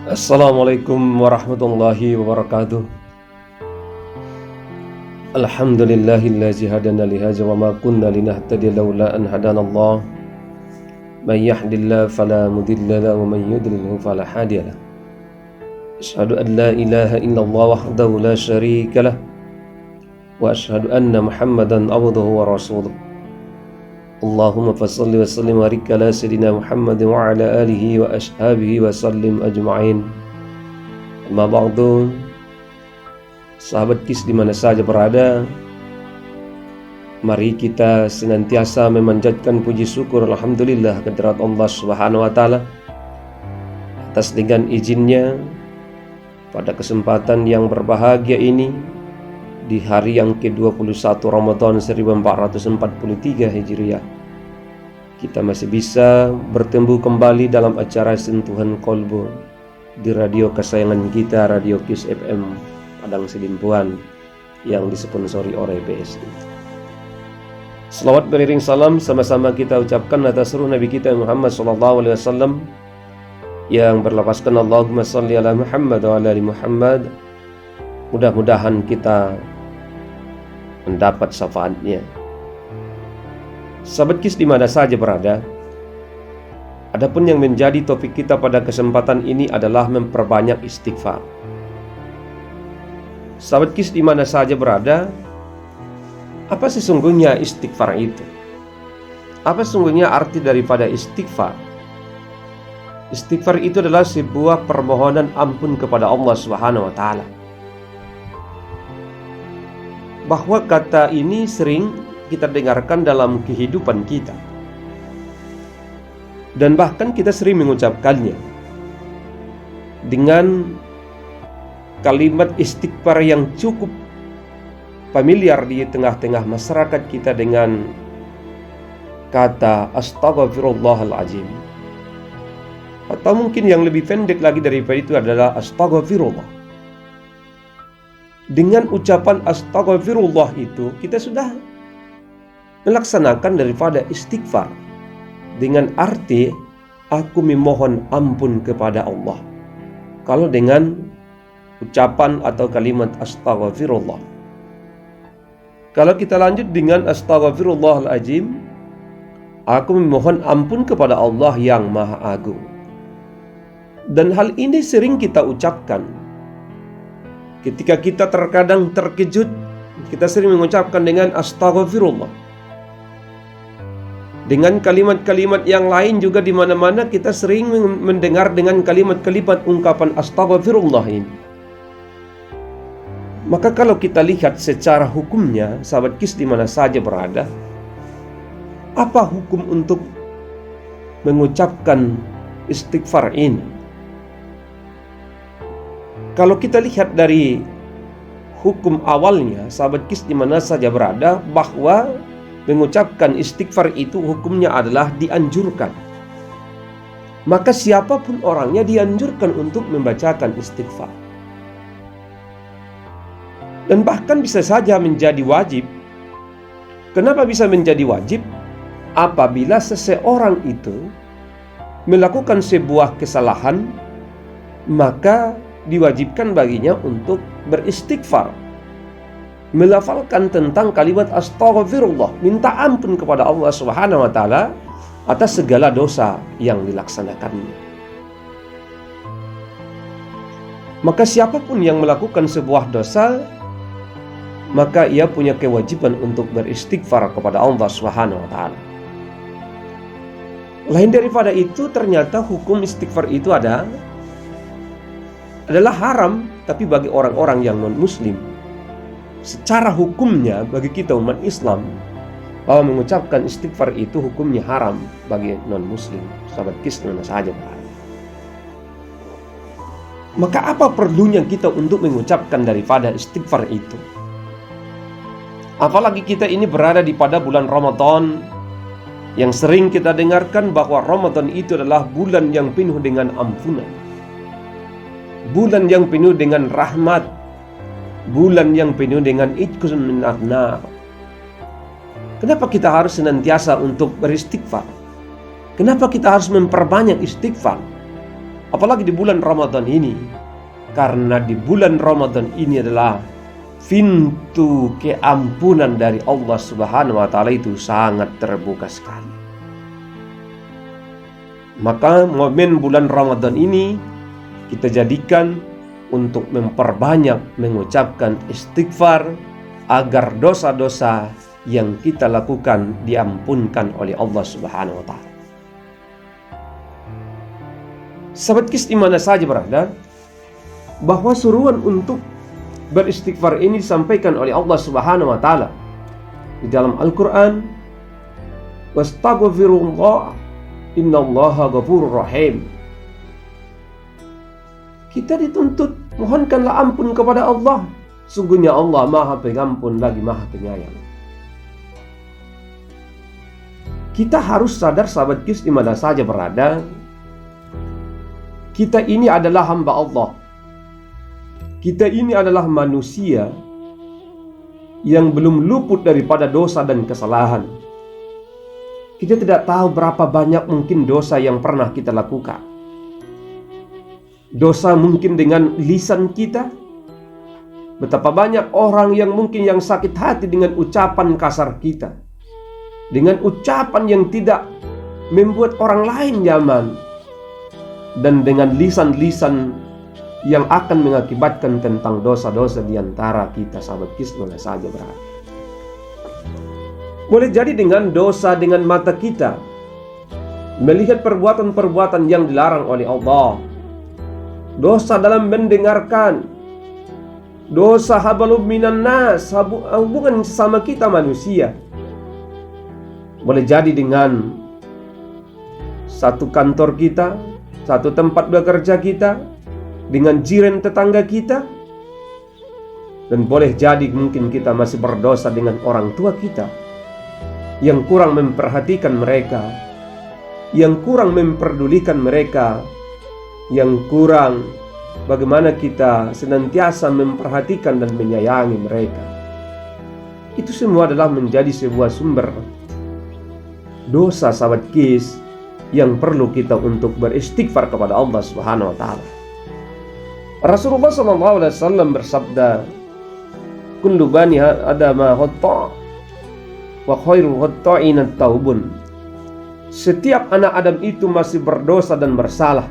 Assalamualaikum warahmatullahi wabarakatuh. Alhamdulillahillazi hadana lihaza wa ma kunna linahtadiya laula an hadanallah. Man yahdihillahu fala mudilla lahu wa man yudlilhu fala hadiya lahu. Asyhadu an la ilaha illallah wahdahu la syarika lah wa asyhadu anna Muhammadan abduhu wa rasuluh. Allahumma fassalli wa sallim wa barik ala sayyidina Muhammad wa ala alihi wa ashabihi wa sallim ajma'in. Amma ba'du. Sahabat KIS di mana saja berada, mari kita senantiasa memanjatkan puji syukur alhamdulillah kehadirat Allah Subhanahu wa taala atas dengan izinnya pada kesempatan yang berbahagia ini di hari yang ke-21 Ramadan 1443 Hijriah, kita masih bisa bertemu kembali dalam acara Sentuhan Kolbu di radio kesayangan kita, Radio KIS FM Padang Sidimpuan yang disponsori oleh BSI. Selawat beriring salam sama-sama kita ucapkan atas ruh Nabi kita Muhammad SAW yang berlafazkan Allahumma salli ala Muhammad wa ala ali Muhammad. Mudah-mudahan kita mendapat syafaatnya. Sahabat KIS di mana saja berada, adapun yang menjadi topik kita pada kesempatan ini adalah memperbanyak istighfar. Sahabat KIS di mana saja berada, apa sesungguhnya istighfar itu? Apa sesungguhnya arti daripada istighfar? Istighfar itu adalah sebuah permohonan ampun kepada Allah Subhanahu wa taala. Bahwa kata ini sering kita dengarkan dalam kehidupan kita, dan bahkan kita sering mengucapkannya dengan kalimat istighfar yang cukup familiar di tengah-tengah masyarakat kita dengan kata astaghfirullahaladzim, atau mungkin yang lebih pendek lagi daripada itu adalah astaghfirullah. Dengan ucapan astaghfirullah itu kita sudah melaksanakan daripada istighfar, dengan arti aku memohon ampun kepada Allah. Kalau dengan ucapan atau kalimat astaghfirullah. Kalau kita lanjut dengan astaghfirullahaladzim, aku memohon ampun kepada Allah yang Maha Agung. Dan hal ini sering kita ucapkan ketika kita terkadang terkejut, kita sering mengucapkan dengan astaghfirullah. Dengan kalimat-kalimat yang lain juga di mana-mana kita sering mendengar dengan kalimat-kalimat ungkapan astaghfirullah ini. Maka kalau kita lihat secara hukumnya, sahabat KIS di mana saja berada, apa hukum untuk mengucapkan istighfar ini? Kalau kita lihat dari hukum awalnya, sahabat KIS di mana saja berada, bahwa mengucapkan istighfar itu hukumnya adalah dianjurkan. Maka siapapun orangnya dianjurkan untuk membacakan istighfar. Dan bahkan bisa saja menjadi wajib. Kenapa bisa menjadi wajib? Apabila seseorang itu melakukan sebuah kesalahan, maka diwajibkan baginya untuk beristighfar, melafalkan tentang kalimat astaghfirullah, minta ampun kepada Allah Subhanahu wa taala atas segala dosa yang dilaksanakannya. Maka siapapun yang melakukan sebuah dosa, maka ia punya kewajiban untuk beristighfar kepada Allah Subhanahu wa taala. Lain daripada itu, ternyata hukum istighfar itu adalah haram, tapi bagi orang-orang yang non-muslim. Secara hukumnya bagi kita umat Islam, bahwa mengucapkan istighfar itu hukumnya haram bagi non-muslim. Sahabat KIS mana saja berada. Maka apa perlunya kita untuk mengucapkan daripada istighfar itu? Apalagi kita ini berada di pada bulan Ramadan, yang sering kita dengarkan bahwa Ramadan itu adalah bulan yang penuh dengan ampunan, bulan yang penuh dengan rahmat, bulan yang penuh dengan itqun minan nar. Kenapa kita harus senantiasa untuk beristighfar? Kenapa kita harus memperbanyak istighfar? Apalagi di bulan Ramadan ini. Karena di bulan Ramadan ini adalah pintu keampunan dari Allah Subhanahu wa Ta'ala itu sangat terbuka sekali. Maka momen bulan Ramadan ini kita jadikan untuk memperbanyak mengucapkan istighfar agar dosa-dosa yang kita lakukan diampunkan oleh Allah Subhanahu wa Ta'ala. Sahabat KIS di mana saja berada, bahwa suruhan untuk beristighfar ini disampaikan oleh Allah Subhanahu wa Ta'ala di dalam Al-Quran. Wastaghfirullah innallaha ghafurur rahim. Kita dituntut mohonkanlah ampun kepada Allah. Sungguhnya Allah Maha Pengampun lagi Maha Penyayang. Kita harus sadar sahabat KIS di mana saja berada, kita ini adalah hamba Allah. Kita ini adalah manusia yang belum luput daripada dosa dan kesalahan. Kita tidak tahu berapa banyak mungkin dosa yang pernah kita lakukan. Dosa mungkin dengan lisan kita. Betapa banyak orang yang mungkin yang sakit hati dengan ucapan kasar kita, dengan ucapan yang tidak membuat orang lain nyaman, dan dengan lisan-lisan yang akan mengakibatkan tentang dosa-dosa di antara kita sahabat KIS mana saja berada. Boleh jadi dengan dosa dengan mata kita, melihat perbuatan-perbuatan yang dilarang oleh Allah. Dosa dalam mendengarkan, dosa habalum minan nas, hubungan sesama kita manusia. Boleh jadi dengan satu kantor kita, satu tempat bekerja kita, dengan jiran tetangga kita. Dan boleh jadi mungkin kita masih berdosa dengan orang tua kita, yang kurang memperhatikan mereka, yang kurang memperdulikan mereka, yang kurang bagaimana kita senantiasa memperhatikan dan menyayangi mereka. Itu semua adalah menjadi sebuah sumber dosa sahabat KIS yang perlu kita untuk beristighfar kepada Allah Subhanahu wa Ta'ala. Rasulullah SAW bersabda, kullu bani adama khata' wa khairul khata'in at-taubun. Setiap anak Adam itu masih berdosa dan bersalah,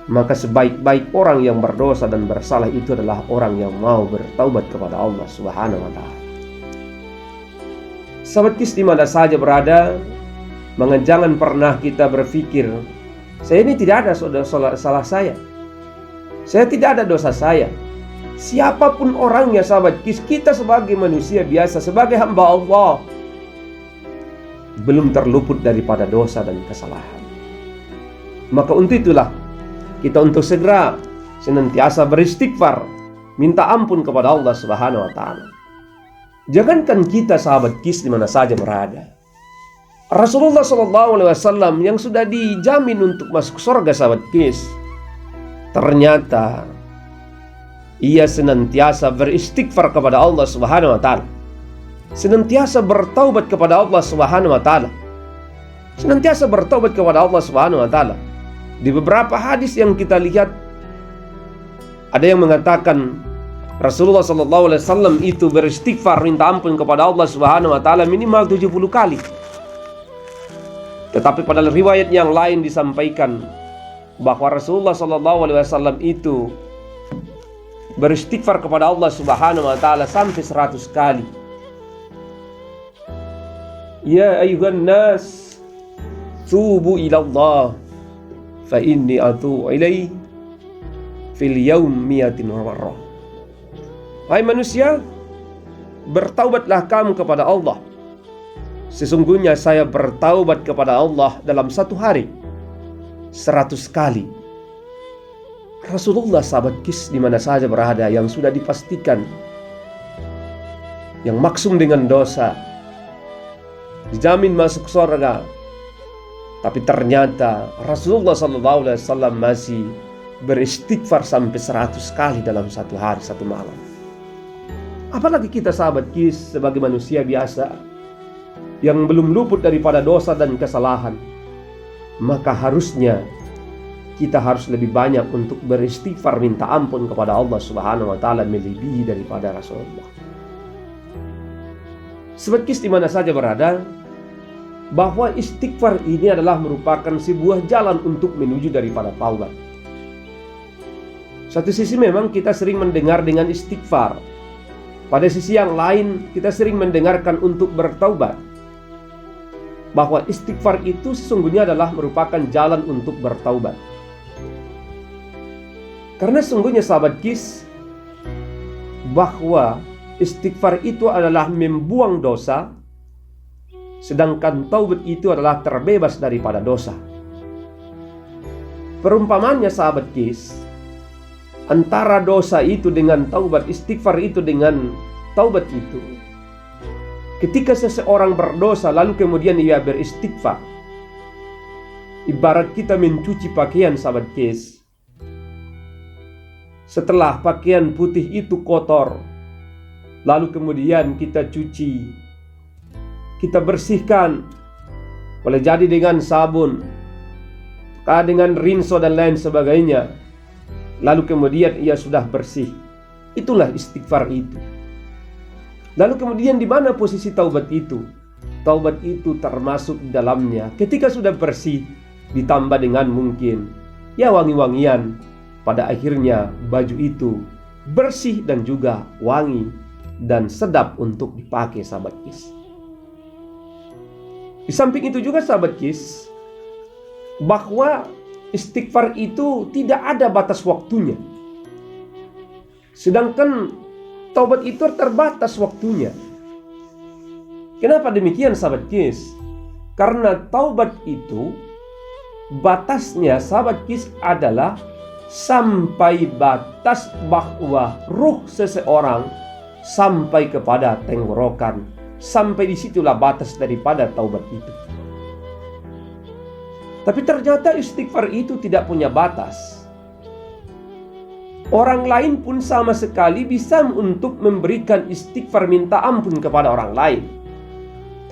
maka sebaik-baik orang yang berdosa dan bersalah itu adalah orang yang mau bertaubat kepada Allah Subhanahu wa Ta'ala. Sahabat KIS di mana saja berada, maka jangan pernah kita berpikir, saya ini tidak ada salah saya tidak ada dosa saya. Siapapun orangnya sahabat KIS, kita sebagai manusia biasa, sebagai hamba Allah, belum terluput daripada dosa dan kesalahan. Maka untuk itulah kita untuk segera senantiasa beristighfar, minta ampun kepada Allah Subhanahu wa Ta'ala. Jangankan kita sahabat KIS di mana saja berada, Rasulullah SAW yang sudah dijamin untuk masuk surga sahabat KIS, ternyata ia senantiasa beristighfar kepada Allah Subhanahu wa Ta'ala, senantiasa bertaubat kepada Allah Subhanahu wa Ta'ala, senantiasa bertaubat kepada Allah Subhanahu wa Ta'ala. Di beberapa hadis yang kita lihat, ada yang mengatakan Rasulullah SAW itu beristighfar minta ampun kepada Allah Subhanahu wa Ta'ala minimal 70 kali. Tetapi pada riwayat yang lain disampaikan bahwa Rasulullah SAW itu beristighfar kepada Allah Subhanahu wa Ta'ala sampai 100 kali. Ya ayuhan nas, tubu ilallah, fa inni atubu ilaih fil yaum mi'atin marrah. Hai manusia, bertaubatlah kamu kepada Allah. Sesungguhnya saya bertaubat kepada Allah dalam satu hari 100 kali. Rasulullah sahabat KIS di mana saja berada yang sudah dipastikan yang maksum dengan dosa, dijamin masuk surga, tapi ternyata Rasulullah SAW masih beristighfar sampai 100 kali dalam satu hari, satu malam. Apalagi kita sahabat KIS sebagai manusia biasa yang belum luput daripada dosa dan kesalahan. Maka harusnya kita harus lebih banyak untuk beristighfar, minta ampun kepada Allah Subhanahu wa taala melebihi daripada Rasulullah. Sobat Kis di mana saja berada, bahwa istighfar ini adalah merupakan sebuah jalan untuk menuju daripada taubat. Satu sisi memang kita sering mendengar dengan istighfar, pada sisi yang lain kita sering mendengarkan untuk bertaubat. Bahwa istighfar itu sesungguhnya adalah merupakan jalan untuk bertaubat. Karena sesungguhnya sahabat Kis, bahwa istighfar itu adalah membuang dosa, sedangkan taubat itu adalah terbebas daripada dosa. Perumpamannya sahabat Kis, antara dosa itu dengan taubat, istighfar itu dengan taubat itu, ketika seseorang berdosa lalu kemudian ia beristighfar, ibarat kita mencuci pakaian sahabat Kis. Setelah pakaian putih itu kotor, lalu kemudian kita cuci, kita bersihkan, boleh jadi dengan sabun, dengan rinso dan lain sebagainya, lalu kemudian ia sudah bersih. Itulah istighfar itu. Lalu kemudian di mana posisi taubat itu? Taubat itu termasuk di dalamnya ketika sudah bersih, ditambah dengan mungkin ya wangi-wangian, pada akhirnya baju itu bersih dan juga wangi dan sedap untuk dipakai sahabat Kis. Di samping itu juga sahabat Kis, bahwa istighfar itu tidak ada batas waktunya, sedangkan taubat itu terbatas waktunya. Kenapa demikian sahabat Kis? Karena taubat itu batasnya sahabat Kis adalah sampai batas bahwa ruh seseorang sampai kepada tenggorokan. Sampai disitulah batas daripada taubat itu. Tapi ternyata istighfar itu tidak punya batas. Orang lain pun sama sekali bisa untuk memberikan istighfar, minta ampun kepada orang lain.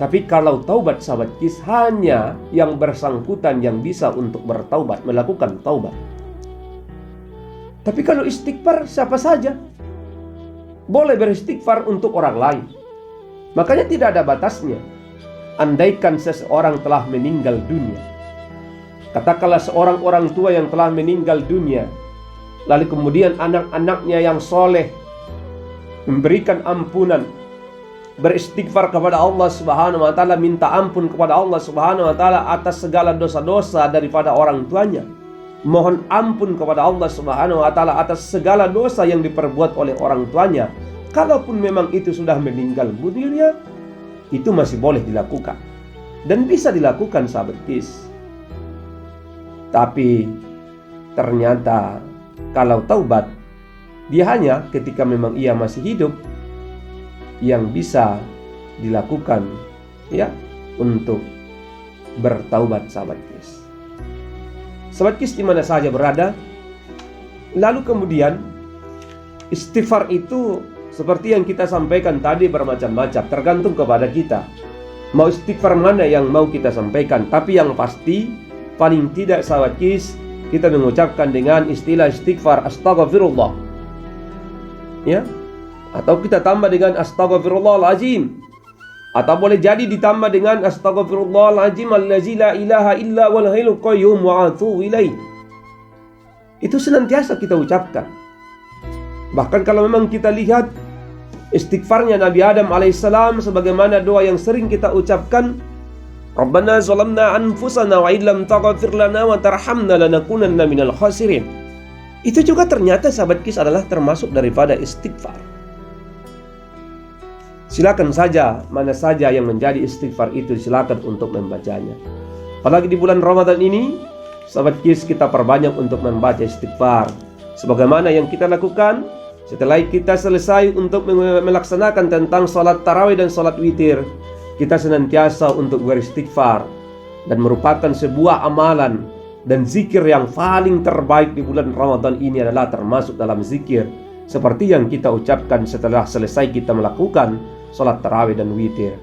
Tapi kalau taubat sahabat Kis, hanya yang bersangkutan yang bisa untuk bertaubat, melakukan taubat. Tapi kalau istighfar, siapa saja boleh beristighfar untuk orang lain. Makanya tidak ada batasnya. Andaikan seseorang telah meninggal dunia, katakanlah seorang orang tua yang telah meninggal dunia, lalu kemudian anak-anaknya yang soleh memberikan ampunan, beristighfar kepada Allah Subhanahu wa taala, minta ampun kepada Allah Subhanahu wa taala atas segala dosa-dosa daripada orang tuanya, mohon ampun kepada Allah Subhanahu wa taala atas segala dosa yang diperbuat oleh orang tuanya. Kalaupun memang itu sudah meninggal dunia, itu masih boleh dilakukan dan bisa dilakukan sahabat Kis. Tapi ternyata kalau taubat, dia hanya ketika memang ia masih hidup yang bisa dilakukan ya untuk bertaubat sahabat Kis. Sahabat Kis di mana saja berada, lalu kemudian istighfar itu seperti yang kita sampaikan tadi bermacam-macam, tergantung kepada kita mau istighfar mana yang mau kita sampaikan. Tapi yang pasti paling tidak sahabat Kis, kita mengucapkan dengan istilah istighfar astaghfirullah ya, atau kita tambah dengan astaghfirullahaladzim, atau boleh jadi ditambah dengan astaghfirullahaladzim allazi la ilaha illa wal hayyul qayyum wa atubu ilaih. Itu senantiasa kita ucapkan. Bahkan kalau memang kita lihat istighfarnya Nabi Adam alaihissalam, sebagaimana doa yang sering kita ucapkan, Rabbana zalamna anfusana wa illam taghfir lana wa tarhamna lanakunanna minal khasirin. Itu juga ternyata sahabat Kis adalah termasuk daripada istighfar. Silakan saja, mana saja yang menjadi istighfar itu silakan untuk membacanya. Apalagi di bulan Ramadan ini, sahabat Kis, kita perbanyak untuk membaca istighfar. Sebagaimana yang kita lakukan setelah kita selesai untuk melaksanakan tentang sholat tarawih dan sholat witir, kita senantiasa untuk beristighfar, dan merupakan sebuah amalan dan zikir yang paling terbaik di bulan Ramadan ini adalah termasuk dalam zikir seperti yang kita ucapkan setelah selesai kita melakukan sholat tarawih dan witir.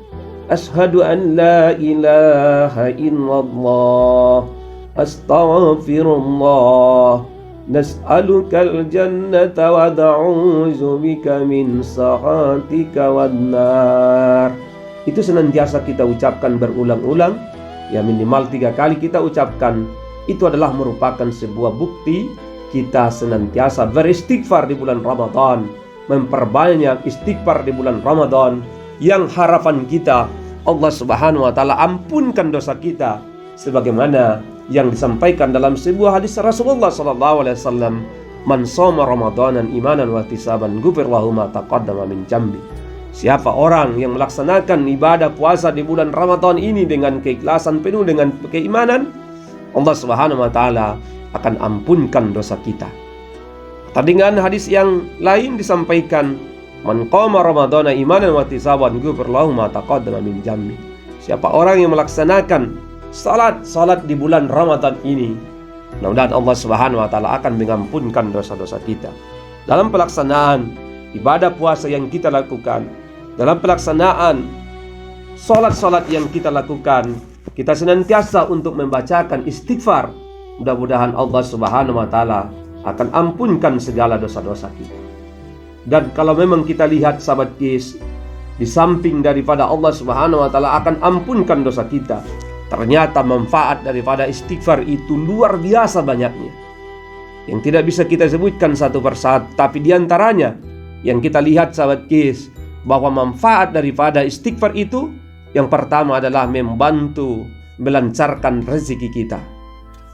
Ashhadu an la ilaha illallah astaghfirullah, nas'alukal jannata wa na'udzu bika min sakhatika wan nar. Itu senantiasa kita ucapkan berulang-ulang, ya minimal 3 kali kita ucapkan. Itu adalah merupakan sebuah bukti kita senantiasa beristighfar di bulan Ramadan, memperbanyak istighfar di bulan Ramadan, yang harapan kita Allah Subhanahu wa taala ampunkan dosa kita sebagaimana yang disampaikan dalam sebuah hadis Rasulullah sallallahu alaihi wasallam, man shoma ramadanan imanan wa ihtisaban ghufir lahu ma taqaddama min dzambi. Siapa orang yang melaksanakan ibadah puasa di bulan Ramadan ini dengan keikhlasan penuh, dengan keimanan, Allah Subhanahu wa taala akan ampunkan dosa kita. Dengan hadis yang lain disampaikan, man qama ramadhana imanan wa ihtisaban ghufir lahu ma taqaddama min dzambi. Siapa orang yang melaksanakan salat di bulan Ramadan ini, mudah-mudahan Allah Subhanahu wa taala akan mengampunkan dosa-dosa kita. Dalam pelaksanaan ibadah puasa yang kita lakukan, dalam pelaksanaan salat-salat yang kita lakukan, kita senantiasa untuk membacakan istighfar. Mudah-mudahan Allah Subhanahu wa taala akan ampunkan segala dosa-dosa kita. Dan kalau memang kita lihat sahabat Kis, di samping daripada Allah Subhanahu wa taala akan ampunkan dosa kita, ternyata manfaat daripada istighfar itu luar biasa banyaknya, yang tidak bisa kita sebutkan satu persatu. Tapi diantaranya yang kita lihat sahabat Kis, bahwa manfaat daripada istighfar itu, yang pertama adalah membantu melancarkan rezeki kita.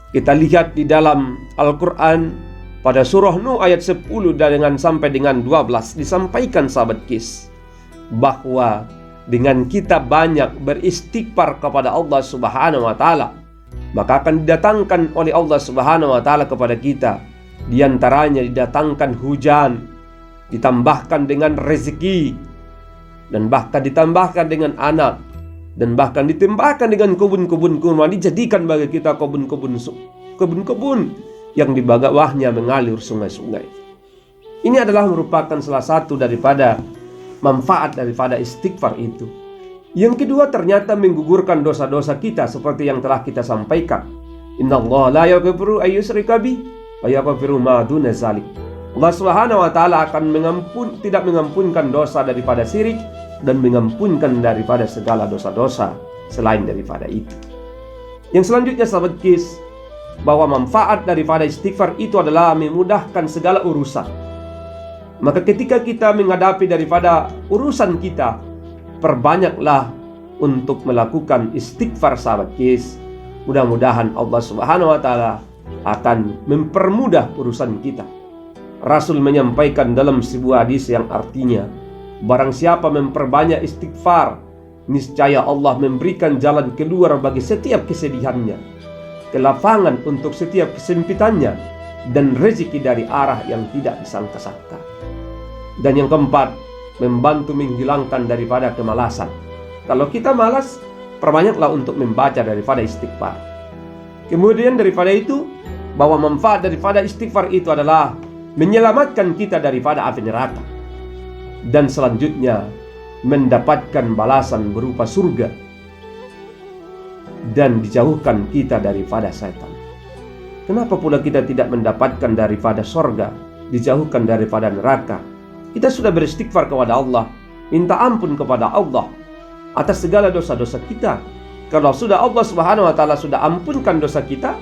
Kita lihat di dalam Al-Quran pada surah Nuh ayat 10 dan sampai dengan 12 disampaikan sahabat Kis, bahwa dengan kita banyak beristighfar kepada Allah Subhanahu wa taala, maka akan didatangkan oleh Allah Subhanahu wa taala kepada kita, di antaranya didatangkan hujan, ditambahkan dengan rezeki, dan bahkan ditambahkan dengan anak, dan bahkan ditambahkan dengan kebun-kebun kurma, dijadikan bagi kita kebun-kebun yang di bawahnya mengalir sungai-sungai. Ini adalah merupakan salah satu daripada manfaat daripada istighfar itu. Yang kedua, ternyata menggugurkan dosa-dosa kita seperti yang telah kita sampaikan. Innallaha la yaghfiru ay yushraka bih wa yaghfiru ma duna dzalik. Allah Subhanahu wa taala akan tidak mengampunkan dosa daripada syirik dan mengampunkan daripada segala dosa-dosa selain daripada itu. Yang selanjutnya sahabat Kis, bahwa manfaat daripada istighfar itu adalah memudahkan segala urusan. Maka ketika kita menghadapi daripada urusan kita, perbanyaklah untuk melakukan istighfar sahabat Kis. Mudah-mudahan Allah Subhanahu wa taala akan mempermudah urusan kita. Rasul menyampaikan dalam sebuah hadis yang artinya, barang siapa memperbanyak istighfar, niscaya Allah memberikan jalan keluar bagi setiap kesedihannya, kelapangan untuk setiap kesempitannya, dan rezeki dari arah yang tidak disangka-sangka. Dan yang keempat, membantu menghilangkan daripada kemalasan. Kalau kita malas, perbanyaklah untuk membaca daripada istighfar. Kemudian daripada itu, bahwa manfaat daripada istighfar itu adalah menyelamatkan kita daripada api neraka, dan selanjutnya mendapatkan balasan berupa surga, dan dijauhkan kita daripada setan. Kenapa pula kita tidak mendapatkan daripada surga, dijauhkan daripada neraka? Kita sudah beristighfar kepada Allah, minta ampun kepada Allah atas segala dosa-dosa kita. Kalau sudah Allah Subhanahu wa taala sudah ampunkan dosa kita,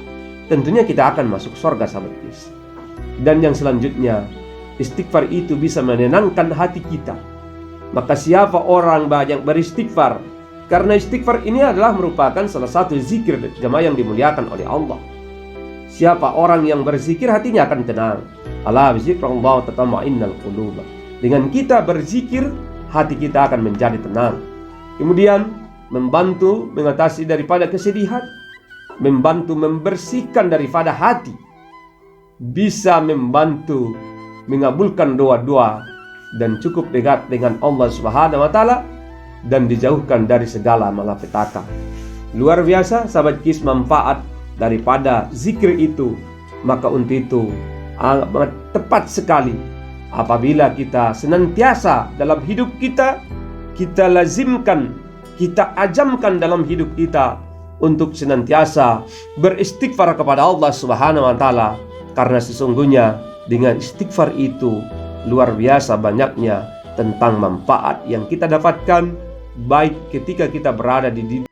tentunya kita akan masuk surga sahabat Kis. Dan yang selanjutnya, istighfar itu bisa menenangkan hati kita. Maka siapa orang banyak beristighfar, karena istighfar ini adalah merupakan salah satu zikir jemaah yang dimuliakan oleh Allah. Siapa orang yang berzikir, hatinya akan tenang. Ala bizikrullah tatma'innul qulub. Dengan kita berzikir, hati kita akan menjadi tenang. Kemudian membantu mengatasi daripada kesedihan, membantu membersihkan daripada hati, bisa membantu mengabulkan doa-doa, dan cukup dekat dengan Allah Subhanahu wa taala, dan dijauhkan dari segala malapetaka. Luar biasa sahabat Kis manfaat daripada zikir itu. Maka untuk itu amat tepat sekali apabila kita senantiasa dalam hidup kita, kita lazimkan, kita ajamkan dalam hidup kita untuk senantiasa beristighfar kepada Allah Subhanahu wa taala, karena sesungguhnya dengan istighfar itu luar biasa banyaknya tentang manfaat yang kita dapatkan, baik ketika kita berada di